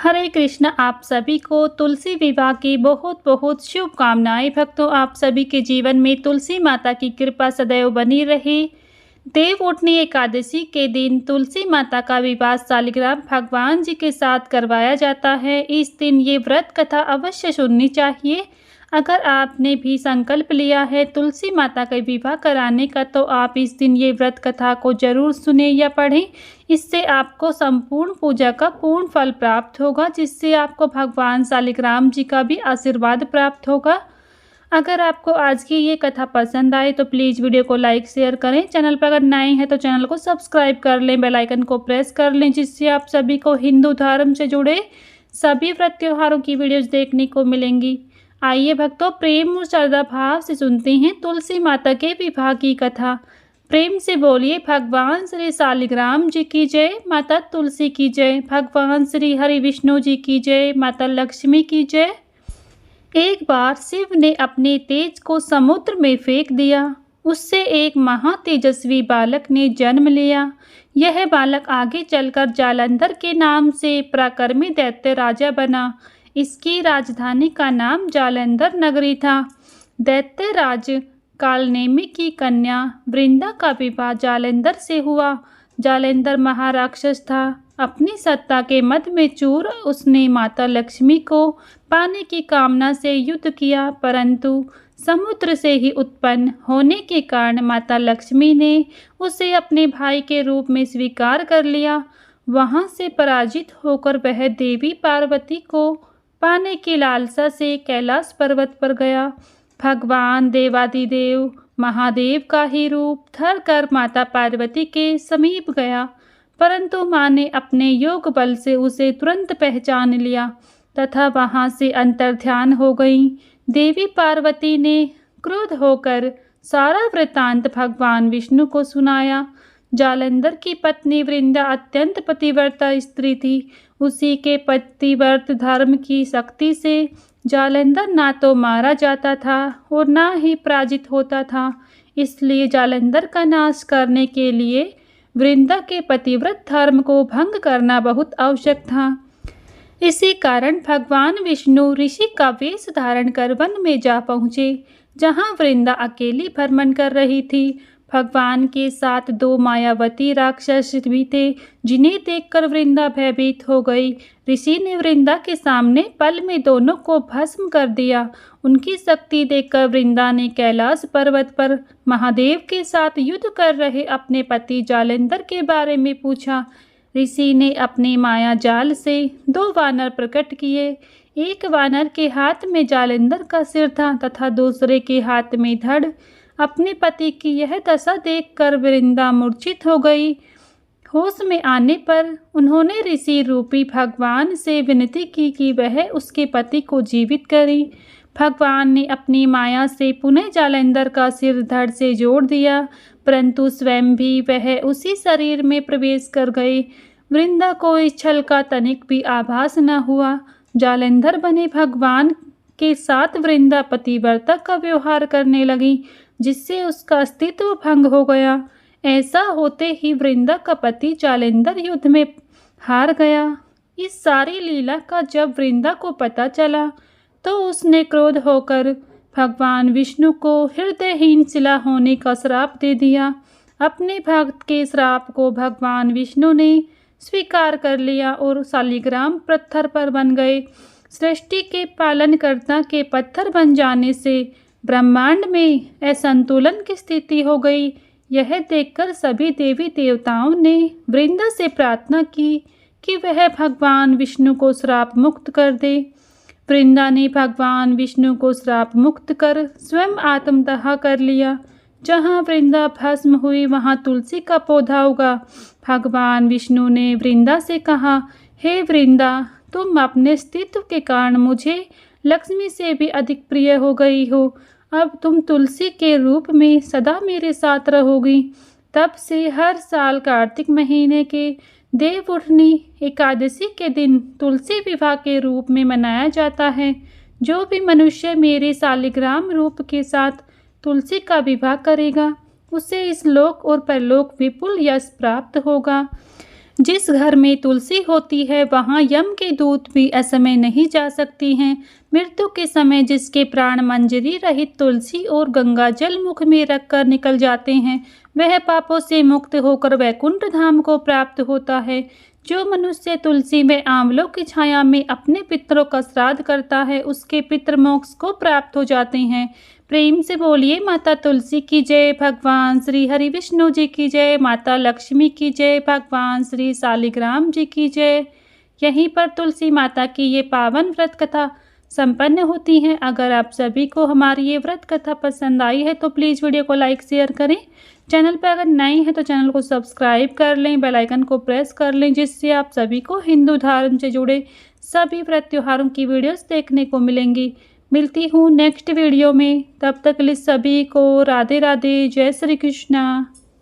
हरे कृष्ण। आप सभी को तुलसी विवाह की बहुत बहुत शुभकामनाएं। भक्तों, आप सभी के जीवन में तुलसी माता की कृपा सदैव बनी रहे। देवउठनी एकादशी के दिन तुलसी माता का विवाह सालिग्राम भगवान जी के साथ करवाया जाता है। इस दिन ये व्रत कथा अवश्य सुननी चाहिए। अगर आपने भी संकल्प लिया है तुलसी माता का विवाह कराने का, तो आप इस दिन ये व्रत कथा को जरूर सुने या पढ़ें। इससे आपको संपूर्ण पूजा का पूर्ण फल प्राप्त होगा, जिससे आपको भगवान सालिग्राम जी का भी आशीर्वाद प्राप्त होगा। अगर आपको आज की ये कथा पसंद आए तो प्लीज़ वीडियो को लाइक शेयर करें। चैनल पर अगर नए हैं तो चैनल को सब्सक्राइब कर लें, बेल आइकन को प्रेस कर लें, जिससे आप सभी को हिंदू धर्म से जुड़े सभी व्रत त्योहारों की वीडियोस देखने को मिलेंगी। आइए भक्तों, प्रेम और श्रद्धा भाव से सुनते हैं तुलसी माता के विवाह की कथा। प्रेम से बोलिए भगवान श्री सालिग्राम जी की जय, माता तुलसी की जय। भगवान श्री हरि विष्णु जी की जय, माता लक्ष्मी की जय। एक बार शिव ने अपने तेज को समुद्र में फेंक दिया। उससे एक महातेजस्वी बालक ने जन्म लिया। यह बालक आगे चलकर जालंधर के नाम से पराक्रमी दैत्य राजा बना। इसकी राजधानी का नाम जालंधर नगरी था। दैत्य राज कालनेमी की कन्या वृंदा का विवाह जालंधर से हुआ। जालंधर महाराक्षस था। अपनी सत्ता के मद में चूर उसने माता लक्ष्मी को पाने की कामना से युद्ध किया, परंतु समुद्र से ही उत्पन्न होने के कारण माता लक्ष्मी ने उसे अपने भाई के रूप में स्वीकार कर लिया। वहां से पराजित होकर वह देवी पार्वती को पाने की लालसा से कैलाश पर्वत पर गया। भगवान देवादिदेव महादेव का ही रूप धर कर माता पार्वती के समीप गया, परंतु माँ ने अपने योग बल से उसे तुरंत पहचान लिया तथा वहां से अंतर्ध्यान हो गई। देवी पार्वती ने क्रोध होकर सारा वृतांत भगवान विष्णु को सुनाया। जालंधर की पत्नी वृंदा अत्यंत पतिव्रता स्त्री थी। उसी के पतिव्रत धर्म की शक्ति से जालंधर ना तो मारा जाता था और ना ही पराजित होता था। इसलिए जालंधर का नाश करने के लिए वृंदा के पतिव्रत धर्म को भंग करना बहुत आवश्यक था। इसी कारण भगवान विष्णु ऋषि का वेश धारण कर वन में जा पहुँचे, जहाँ वृंदा अकेली भ्रमण कर रही थी। भगवान के साथ दो मायावती राक्षस भी थे, जिन्हें देखकर वृंदा भयभीत हो गई। ऋषि ने वृंदा के सामने पल में दोनों को भस्म कर दिया। उनकी शक्ति देखकर वृंदा ने कैलाश पर्वत पर महादेव के साथ युद्ध कर रहे अपने पति जालंधर के बारे में पूछा। ऋषि ने अपने माया जाल से दो वानर प्रकट किए। एक वानर के हाथ में जालंधर का सिर था तथा दूसरे के हाथ में धड़। अपने पति की यह दशा देखकर वृंदा मूर्छित हो गई। होश में आने पर उन्होंने ऋषि रूपी भगवान से विनती की कि वह उसके पति को जीवित करे। भगवान ने अपनी माया से पुनः जालंधर का सिर धड़ से जोड़ दिया, परंतु स्वयं भी वह उसी शरीर में प्रवेश कर गए। वृंदा को इस छल का तनिक भी आभास न हुआ। जालंधर बने भगवान के साथ वृंदा पतिव्रता का व्यवहार करने लगी, जिससे उसका अस्तित्व भंग हो गया। ऐसा होते ही वृंदा का पति जालंधर युद्ध में हार गया। इस सारी लीला का जब वृंदा को पता चला तो उसने क्रोध होकर भगवान विष्णु को हृदयहीन शिला होने का श्राप दे दिया। अपने भक्त के श्राप को भगवान विष्णु ने स्वीकार कर लिया और सालिग्राम पत्थर पर बन गए। सृष्टि के पालनकर्ता के पत्थर बन जाने से ब्रह्मांड में असंतुलन की स्थिति हो गई। यह देखकर सभी देवी देवताओं ने वृंदा से प्रार्थना की कि वह भगवान विष्णु को श्राप मुक्त कर दे। वृंदा ने भगवान विष्णु को श्राप मुक्त कर स्वयं आत्मदाह कर लिया। जहाँ वृंदा भस्म हुई वहाँ तुलसी का पौधा उगा। भगवान विष्णु ने वृंदा से कहा, हे वृंदा, तुम अपने अस्तित्व के कारण मुझे लक्ष्मी से भी अधिक प्रिय हो गई हो। अब तुम तुलसी के रूप में सदा मेरे साथ रहोगी। तब से हर साल कार्तिक महीने के देवउठनी एकादशी के दिन तुलसी विवाह के रूप में मनाया जाता है। जो भी मनुष्य मेरे सालिग्राम रूप के साथ तुलसी का विवाह करेगा, उसे इस लोक और परलोक विपुल यश प्राप्त होगा। जिस घर में तुलसी होती है वहाँ यम के दूत भी असमय नहीं जा सकती हैं। मृत्यु के समय जिसके प्राण मंजरी रहित तुलसी और गंगा जल मुख में रखकर निकल जाते हैं, वह पापों से मुक्त होकर वैकुंठ धाम को प्राप्त होता है। जो मनुष्य तुलसी में आंवलों की छाया में अपने पितरों का श्राद्ध करता है, उसके पितृ मोक्ष को प्राप्त हो जाते हैं। प्रेम से बोलिए माता तुलसी की जय, भगवान श्री हरि विष्णु जी की जय, माता लक्ष्मी की जय, भगवान श्री शालिग्राम जी की जय। यहीं पर तुलसी माता की ये पावन व्रत कथा संपन्न होती हैं। अगर आप सभी को हमारी ये व्रत कथा पसंद आई है तो प्लीज़ वीडियो को लाइक शेयर करें। चैनल पर अगर नए हैं तो चैनल को सब्सक्राइब कर लें, बेल आइकन को प्रेस कर लें, जिससे आप सभी को हिंदू धर्म से जुड़े सभी व्रत त्योहारों की वीडियोस देखने को मिलेंगी। मिलती हूँ नेक्स्ट वीडियो में, तब तक के लिए सभी को राधे राधे, जय श्री कृष्णा।